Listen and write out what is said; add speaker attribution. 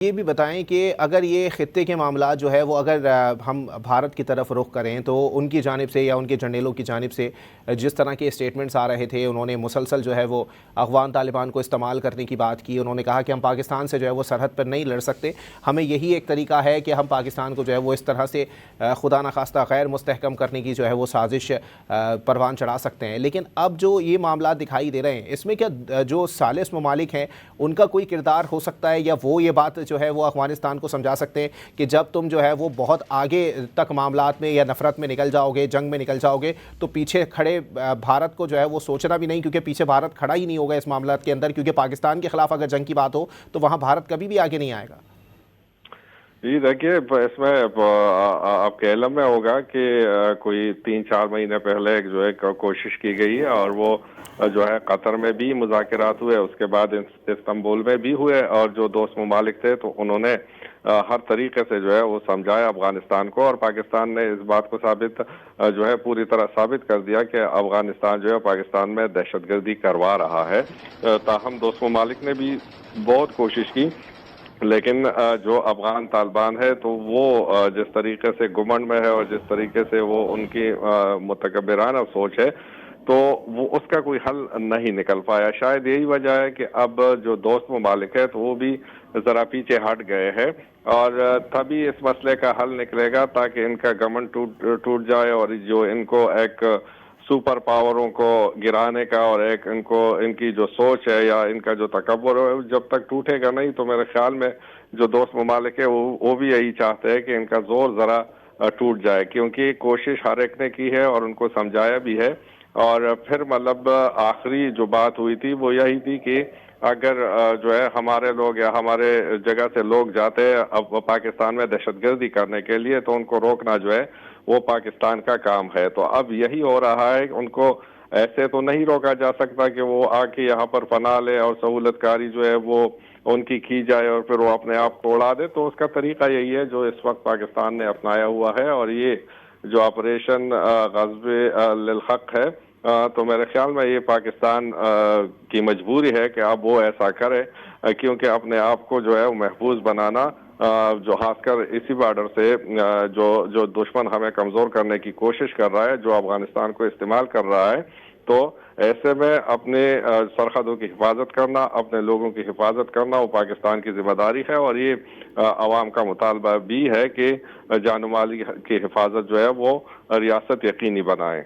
Speaker 1: ये भी बताएं कि अगर ये खित्ते के मामला जो है वो अगर हम भारत की तरफ रुख करें तो उनकी जानिब से या उनके जर्नलों की जानिब से जिस तरह के स्टेटमेंट्स आ रहे थे, उन्होंने मुसलसल जो है वो अफ़गान तालिबान को इस्तेमाल करने की बात की। उन्होंने कहा कि हम पाकिस्तान से जो है वो सरहद पर नहीं लड़ सकते, हमें यही एक तरीका है कि हम पाकिस्तान को जो है वो इस तरह से खुदा न खास्ता गैर मुस्तहकम करने की जो है वो साजिश परवान चढ़ा सकते हैं। लेकिन अब जो ये मामला दिखाई दे रहे हैं, इसमें क्या जो सालिस ममालिक हैं उनका कोई किरदार हो सकता है, या वो ये बात जो है वो अफ़गानिस्तान को समझा सकते हैं कि जब तुम जो है वो बहुत आगे तक मामलात में या नफ़रत में निकल जाओगे, जंग में निकल जाओगे, तो पीछे खड़े भारत को जो है वो सोचना भी नहीं, क्योंकि पीछे भारत खड़ा ही नहीं होगा इस मामलात के अंदर, क्योंकि पाकिस्तान के खिलाफ अगर जंग की बात हो तो वहाँ भारत कभी भी आगे नहीं आएगा।
Speaker 2: जी देखिए, इसमें आपके इल्म में होगा कि कोई 3-4 महीने पहले जो है कोशिश की गई है, और वो जो है कतर में भी मुज़ाकरात हुए, उसके बाद इस्तांबुल में भी हुए, और जो दोस्त ममालिक थे तो उन्होंने हर तरीके से जो है वो समझाया अफगानिस्तान को, और पाकिस्तान ने इस बात को जो है पूरी तरह साबित कर दिया कि अफगानिस्तान जो है पाकिस्तान में दहशतगर्दी करवा रहा है। ताहम दोस्त ममालिक ने भी बहुत कोशिश की, लेकिन जो अफगान तालिबान है तो वो जिस तरीके से घुमंड में है और जिस तरीके से वो उनकी मुतकब्बिराना सोच है, तो वो उसका कोई हल नहीं निकल पाया। शायद यही वजह है कि अब जो दोस्त ममालिक है तो वो भी जरा पीछे हट गए हैं, और तभी इस मसले का हल निकलेगा ताकि इनका घमंड टूट जाए, और जो इनको एक सुपर पावरों को गिराने का और एक इनकी जो सोच है या इनका जो तकब्बुर है, जब तक टूटेगा नहीं तो मेरे ख्याल में जो दोस्त ममालिक है वो भी यही चाहते हैं कि इनका जोर जरा टूट जाए, क्योंकि कोशिश हर एक ने की है और उनको समझाया भी है। और फिर मतलब आखिरी जो बात हुई थी वो यही थी कि अगर जो है हमारे लोग या हमारे जगह से लोग जाते हैं अब पाकिस्तान में दहशतगर्दी करने के लिए, तो उनको रोकना जो है वो पाकिस्तान का काम है। तो अब यही हो रहा है, उनको ऐसे तो नहीं रोका जा सकता कि वो आके यहाँ पर पनाह ले और सहूलतकारी जो है वो उनकी की जाए और फिर वो अपने आप को उड़ा दे। तो उसका तरीका यही है जो इस वक्त पाकिस्तान ने अपनाया हुआ है, और ये जो ऑपरेशन ग़ज़्व लिल हक़ है, तो मेरे ख्याल में ये पाकिस्तान की मजबूरी है कि अब वो ऐसा करे, क्योंकि अपने आप को जो है वो महफूज बनाना, जो खासकर इसी बॉर्डर से जो दुश्मन हमें कमजोर करने की कोशिश कर रहा है, जो अफगानिस्तान को इस्तेमाल कर रहा है, तो ऐसे में अपने सरहदों की हिफाजत करना, अपने लोगों की हिफाजत करना वो पाकिस्तान की जिम्मेदारी है, और ये अवाम का मुतालबा भी है कि जान माल की हिफाजत जो है वो रियासत यकीनी बनाए।